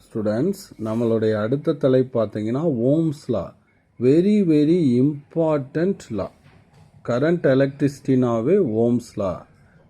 Students, நம்மளுடைய அடுத்த தலைப்பு பார்த்தீங்கன்னா Ohm's law. Very very important law. Current எலக்ட்ரிசிட்டினாவே ஓம்ஸ் லா.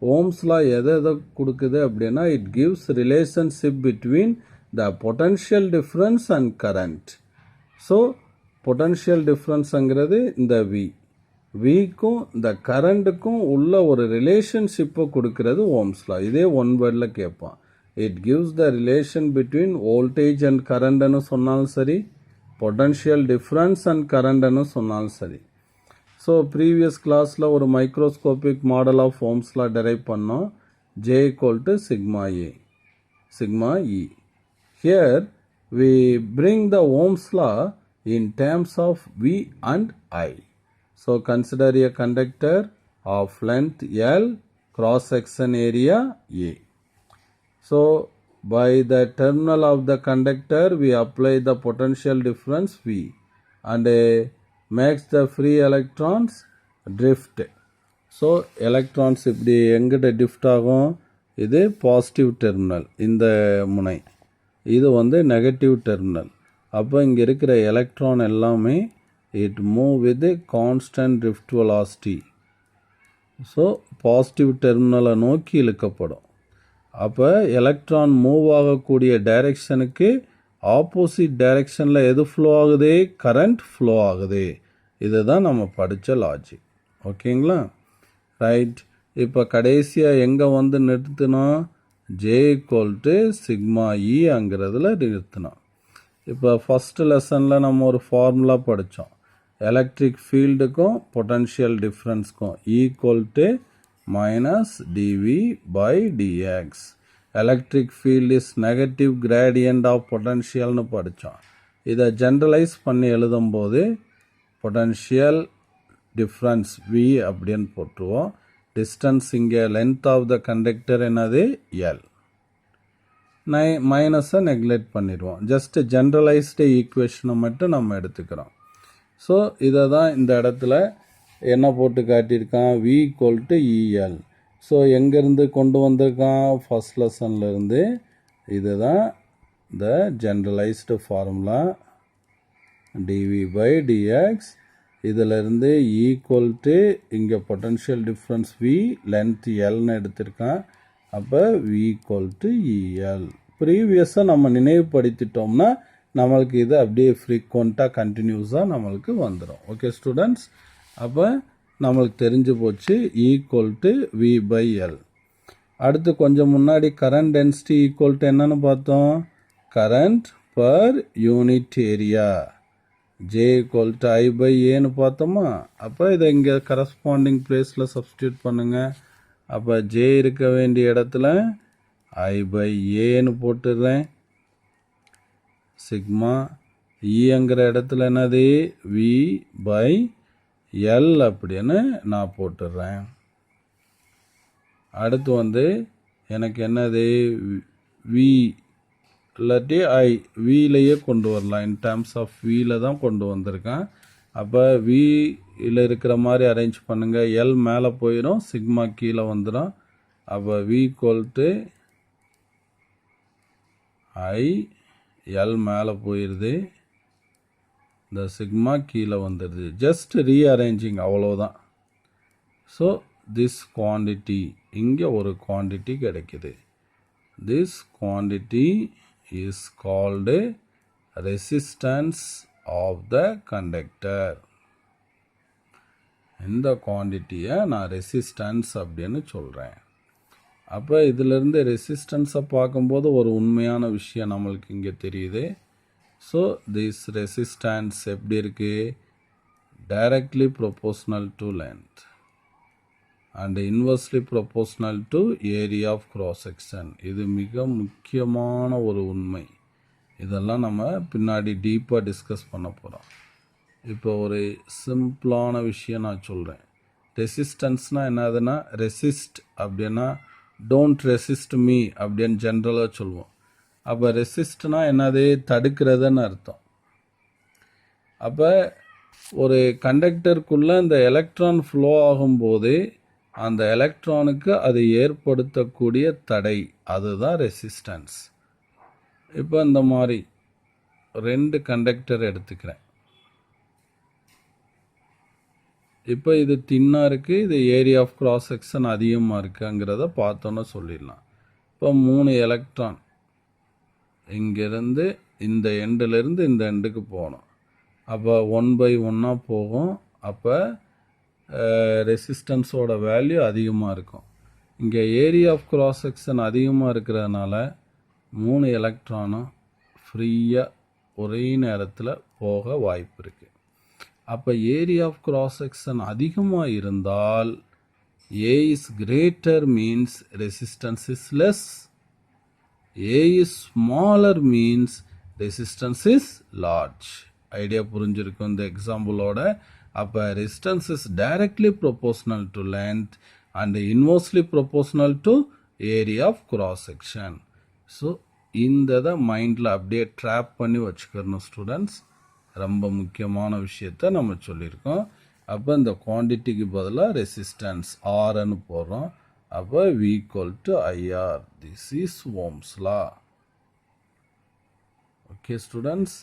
ஓம்ஸ் லா எதை கொடுக்குது அப்படின்னா, it gives relationship between the potential difference and current. So potential டிஃப்ரென்ஸுங்கிறது இந்த விக்கும் இந்த கரண்ட்டுக்கும் உள்ள ஒரு ரிலேஷன்ஷிப்பை கொடுக்கறது ஓம்ஸ் லா. இதே ஒன் வேர்டில் கேட்பான். It gives the relation between voltage and கரண்ட்னு சொன்னாலும் சரி, பொட்டன்ஷியல் டிஃப்ரென்ஸ் அண்ட் கரண்ட்னு சொன்னாலும் சரி. ஸோ ப்ரீவியஸ் கிளாஸில் ஒரு microscopic model of Ohm's law derive பண்ணோம். J = sigma A, sigma E. Here we bring the Ohm's law in terms of V and I. So consider a conductor of length L, cross section area A. So by the terminal of the conductor we apply the potential difference V and makes the free electrons drift. So electrons இப்படி எங்கிட்ட டிஃப்ட் ஆகும்? இது positive terminal, இந்த முனை. இது negative terminal. அப்போ இங்கே இருக்கிற எலக்ட்ரான் எல்லாமே it move with constant drift velocity. So positive டெர்மினலை நோக்கி இழுக்கப்படும். அப்போ எலக்ட்ரான் மூவ் ஆகக்கூடிய டைரெக்ஷனுக்கு ஆப்போசிட் டைரெக்ஷனில் எது ஃப்ளோ ஆகுது? கரண்ட் ஃப்ளோ ஆகுது. இதுதான் நம்ம படித்த லாஜிக். ஓகேங்களா? ரைட். இப்போ கடைசியாக எங்கே நிறுத்தினோம்? J = sigma E அங்கிறதுல நிறுத்தினோம். இப்போ ஃபஸ்ட்டு லெசனில் நம்ம ஒரு ஃபார்முலா படித்தோம். எலக்ட்ரிக் ஃபீல்டுக்கும் பொட்டன்ஷியல் டிஃப்ரென்ஸ்க்கும் -dV/dx. Electric field is negative gradient of பொட்டன்ஷியல்னு படித்தோம். இதை ஜென்ரலைஸ் பண்ணி எழுதும்போது பொட்டன்ஷியல் டிஃப்ரென்ஸ் V அப்படின்னு போட்டுருவோம். டிஸ்டன்ஸ் இங்கே லென்த் ஆஃப் த கண்டக்டர் என்னது? L. மைனஸை நெக்லெக்ட் பண்ணிடுவோம். ஜஸ்ட் ஜென்ரலைஸ்டு ஈக்குவேஷனை மட்டும் நம்ம எடுத்துக்கிறோம். ஸோ இதை தான் இந்த இடத்துல என்ன போட்டு காட்டியிருக்கான்? V = EL. ஸோ எங்கேருந்து கொண்டு வந்திருக்கான்? ஃபஸ்ட் லெசன்லேருந்து. இதுதான் இந்த ஜென்ரலைஸ்டு ஃபார்முலா dV/dx. இதிலிருந்து இங்கே பொட்டன்ஷியல் டிஃப்ரென்ஸ் V, லென்த் Lன்னு எடுத்திருக்கான். அப்போ V = EL. ப்ரீவியஸாக நம்ம நினைவுபடுத்திட்டோம்னா நம்மளுக்கு இது அப்படியே ஃப்ரீக்வெண்ட்டாக கண்டினியூஸாக நம்மளுக்கு வந்துடும். ஓகே ஸ்டூடெண்ட்ஸ், அப்போ நம்மளுக்கு தெரிஞ்சு போச்சு E = V/L. அடுத்து கொஞ்சம் முன்னாடி கரண்ட் டென்சிட்டி என்னன்னு பார்த்தோம்? Current per unit area. J = I/Aன்னு பார்த்தோமா? அப்போ இதை இங்கே கரஸ்பாண்டிங் பிளேஸில் சப்ஸ்டியூட் பண்ணுங்கள். அப்போ J இருக்க வேண்டிய இடத்துல I/Aன்னு போட்டுடுறேன். சிக்மா Eங்கிற இடத்துல என்னது? V/L அப்படின்னு நான் போட்டுடுறேன். அடுத்து எனக்கு என்னது? V இல்லாட்டி I, Vலையே கொண்டு வரலாம். இன் டேர்ம்ஸ் ஆஃப் Vல தான் கொண்டு வந்திருக்கேன். அப்போ Vயில் இருக்கிற மாதிரி அரேஞ்ச் பண்ணுங்கள். L மேலே போயிடும், சிக்மா கீழே வந்துடும். அப்போ V = I, L மேலே போயிடுது, இந்த சிக்மா கீழே வந்துடுது. ஜஸ்ட் ரீஅரேஞ்சிங், அவ்வளோதான். ஸோ திஸ் குவான்டிட்டி, இங்கே ஒரு குவான்டிட்டி கிடைக்குது. This quantity is called resistance of the conductor. இந்த குவான்டிட்டியை நான் ரெசிஸ்டன்ஸ் அப்படின்னு சொல்கிறேன். அப்போ இதிலிருந்து ரெசிஸ்டன்ஸை பார்க்கும்போது ஒரு உண்மையான விஷயம் நம்மளுக்கு இங்கே தெரியுது. ஸோ திஸ் ரெசிஸ்டன்ஸ் எப்படி இருக்குது? Directly proportional to length and inversely proportional to area of cross section. இது மிக முக்கியமான ஒரு உண்மை. இதெல்லாம் நம்ம பின்னாடி டீப்பாக டிஸ்கஸ் பண்ண போகிறோம். இப்போ ஒரு சிம்பிளான விஷயம் நான் சொல்கிறேன். ரெசிஸ்டன்ஸ்னால் என்னதுன்னா, ரெசிஸ்ட் அப்படின்னா டோன்ட் ரெசிஸ்ட் மீ அப்படின்னு ஜென்ரலாக சொல்லுவோம். அப்போ ரெசிஸ்ட்னா என்னது? தடுக்கிறதுன்னு அர்த்தம். அப்போ ஒரு கண்டக்டருக்குள்ளே இந்த எலக்ட்ரான் ஃப்ளோ ஆகும்போது அந்த எலக்ட்ரானுக்கு அது ஏற்படுத்தக்கூடிய தடை, அதுதான் ரெசிஸ்டன்ஸ். இப்போ இந்த மாதிரி 2 கண்டக்டர் எடுத்துக்கிறேன். இப்போ இது தின்னாக இருக்குது, இது ஏரியா ஆஃப் கிராஸ் செக்ஷன் அதிகமாக இருக்குங்கிறத பார்த்தோன்னே சொல்லிடலாம். இப்போ 3 எலக்ட்ரான் இங்கேருந்து இந்த எண்டிலிருந்து இந்த எண்டுக்கு போகணும். அப்போ 1/1 போகும். அப்போ ரெசிஸ்டன்ஸோட வேல்யூ அதிகமாக இருக்கும். இங்கே ஏரியா ஆஃப் கிராஸ் செக்ஷன் அதிகமாக இருக்கிறதுனால 3 எலக்ட்ரானும் ஃப்ரீயாக ஒரே நேரத்தில் போக வாய்ப்பு இருக்குது. அப்போ ஏரியா ஆஃப் கிராஸ் செக்ஷன் அதிகமாக இருந்தால் A is greater means resistance is less. A is smaller means resistance is large. Idea புரிஞ்சிருக்கும் இந்த எக்ஸாம்பிளோட. அப்போ resistance is directly proportional to length and inversely proportional to area of cross section. So இந்த மைண்டில் அப்படியே drop பண்ணி வச்சுக்கணும் students. ரொம்ப முக்கியமான விஷயத்த நம்ம சொல்லியிருக்கோம். அப்போ இந்த குவான்டிட்டிக்கு பதிலாக ரெசிஸ்டன்ஸ் ஆர்ன்னு போடுறோம். அப்போ V = IR. This is Ohm's law. Okay students.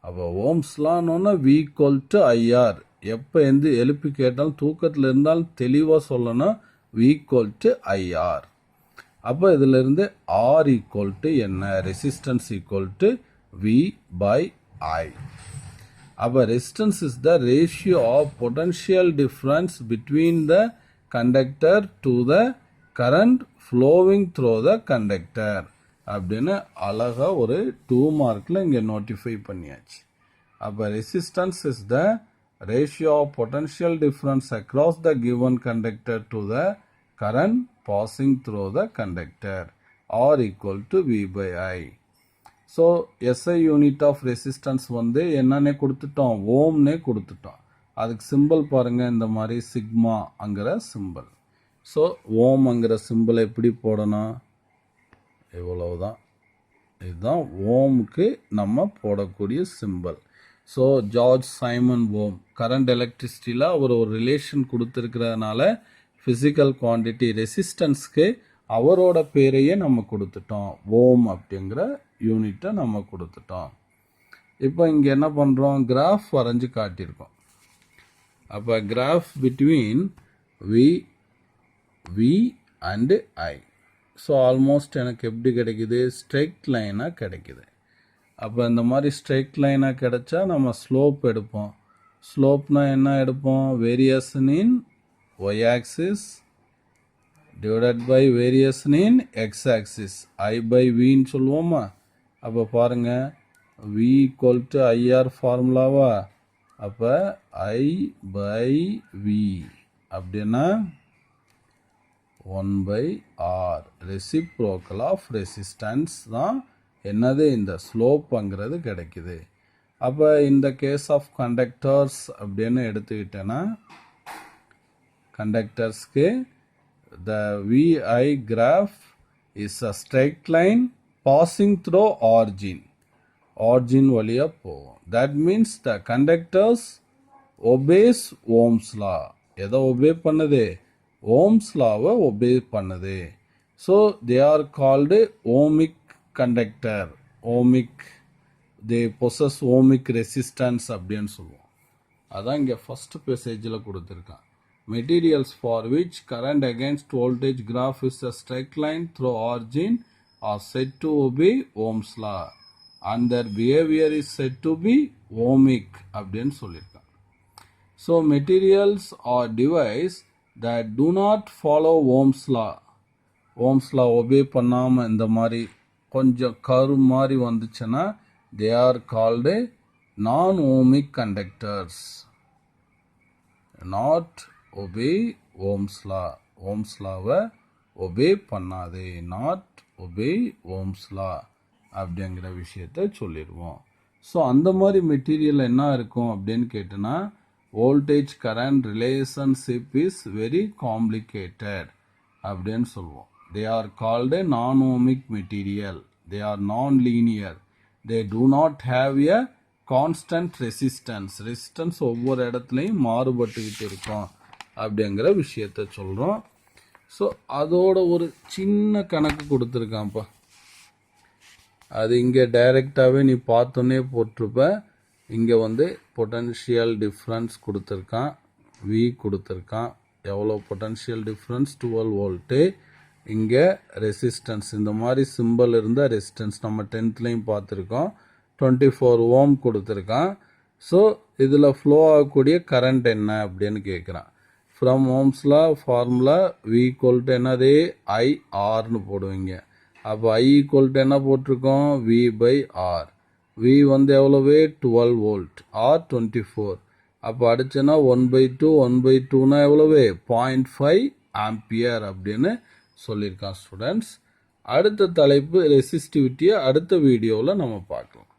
அப்போ ஓம்ஸ் லான்னு V = IR. எப்போ எழுப்பி கேட்டாலும் தூக்கத்தில் இருந்தாலும் தெளிவாக சொல்லணும் V = IR. அப்போ இதிலிருந்து R = என்ன? Resistance = V/I. அப்போ resistance is the ratio of potential difference between the conductor to the current flowing through the conductor அப்படின்னு அழகாக ஒரு 2 மார்க்கில் இங்கே நோட்டிஃபை பண்ணியாச்சு. அப்போ resistance is the ratio of potential difference across the given conductor to the current passing through the conductor. R = V/I. So SI unit of resistance என்னன்னே கொடுத்துட்டோம், ஓம்னே கொடுத்துட்டோம். அதுக்கு சிம்பிள் பாருங்கள், இந்த மாதிரி சிக்மாங்கிற சிம்பிள். ஸோ ஓம்ங்கிற சிம்பிளை எப்படி போடணும்? இவ்வளவுதான். இதுதான் ஓமுக்கு நம்ம போடக்கூடிய சிம்பிள். ஸோ ஜார்ஜ் சைமன் ஓம் கரண்ட் எலக்ட்ரிசிட்டியில் அவர் ஒரு ரிலேஷன் கொடுத்துருக்கிறதுனால ஃபிசிக்கல் குவான்டிட்டி ரெசிஸ்டன்ஸ்க்கு அவரோட பேரையே நம்ம கொடுத்துட்டோம். ஓம் அப்படிங்கிற யூனிட்டை நம்ம கொடுத்துட்டோம். இப்போ இங்கே என்ன பண்ணுறோம்? கிராஃப் வரைஞ்சி காட்டியிருக்கோம். அப்போ graph between V and I. So almost எனக்கு எப்படி கிடைக்குது? ஸ்ட்ரெயிட் லைனாக கிடைக்குது. அப்போ இந்த மாதிரி ஸ்ட்ரெயிட் லைனாக கிடைச்சா நம்ம ஸ்லோப் எடுப்போம். ஸ்லோப்னா என்ன எடுப்போம்? Variation in y axis divided by variation in x axis I/Vன்னு சொல்லுவோமா? அப்போ பாருங்கள், V = IR ஃபார்முலாவா? அப்போ I/V அப்படின்னா 1/R. ரெசிப்ரோக்கல் ஆஃப் ரெசிஸ்டன்ஸ் தான் என்னது? இந்த ஸ்லோப்புங்கிறது கிடைக்குது. அப்போ இந்த கேஸ் ஆஃப் கண்டக்டர்ஸ் அப்படின்னு எடுத்துக்கிட்டேன்னா கண்டக்டர்ஸ்க்கு the VI graph is a straight line passing through origin வழியா போகும். that means the conductors obeys Ohm's law. எதை obey பண்ணுது? Ohm's lawவை obey பண்ணுது. so they are called ohmic conductor. they possess ohmic resistance அப்படின்னு சொல்லுவோம். அதான் இங்கே ஃபர்ஸ்ட் பேசேஜில் கொடுத்துருக்கான். Materials for which current against voltage graph is a straight line through origin are said to obey Ohm's law and their behavior is said to be ohmic அப்படின்னு சொல்லியிருக்கான். So materials or device that do not follow Ohm's law obey பண்ணாமல் இந்த மாதிரி கொஞ்சம் கரு மாதிரி வந்துச்சுன்னா they are called non-ohmic conductors. not obey Ohm's law. Ohm's lawவை obey பண்ணாதே. not obey Ohm's law அப்படிங்கிற விஷயத்த சொல்லிடுவோம். ஸோ அந்த மாதிரி மெட்டீரியல் என்ன இருக்கும் அப்படின்னு கேட்டோன்னா voltage current relationship is very complicated அப்படின்னு சொல்லுவோம். தே ஆர் கால்டு நான் ஓமிக் மெட்டீரியல். தே ஆர் நான் linear. They do not have a constant resistance ஒவ்வொரு இடத்துலையும் மாறுபட்டுக்கிட்டு இருக்கும் அப்படிங்கிற விஷயத்த சொல்கிறோம். ஸோ அதோட ஒரு சின்ன கணக்கு கொடுத்துருக்கான்ப்பா. அது இங்கே டைரெக்டாகவே நீ பார்த்தோன்னே போட்டிருப்ப. இங்கே வந்து பொட்டன்ஷியல் டிஃப்ரென்ஸ் கொடுத்துருக்கான், வி கொடுத்துருக்கான். எவ்வளோ பொட்டன்ஷியல் டிஃப்ரென்ஸ்? 12 வோல்ட்டு. இங்கே ரெசிஸ்டன்ஸ் இந்த மாதிரி சிம்பிள் இருந்தால் ரெசிஸ்டன்ஸ் நம்ம 10th பார்த்துருக்கோம். 24 ஓம் கொடுத்துருக்கான். ஸோ இதில் ஃப்ளோ ஆகக்கூடிய கரண்ட் என்ன அப்படின்னு கேட்குறான். ஃப்ரம் ஓம்ஸ்ல ஃபார்முலா வி ஈக்குவல் டு என்னது? ஐஆர்னு போடுவீங்க. அப்போ ஐ ஈக்குவல் டு என்ன போட்டிருக்கோம்? We by R. வி வந்து எவ்வளவு? 12 வோல்ட், ஆர் 24. அப்போ அடிச்சுன்னா 1/2, 1/2னா எவ்வளவு? 0.5 ஆம்பியர் அப்படின்னு சொல்லியிருக்கான் ஸ்டூடெண்ட்ஸ். அடுத்த தலைப்பு ரெசிஸ்டிவிட்டியை அடுத்த வீடியோவில் நம்ம பார்க்கலாம்.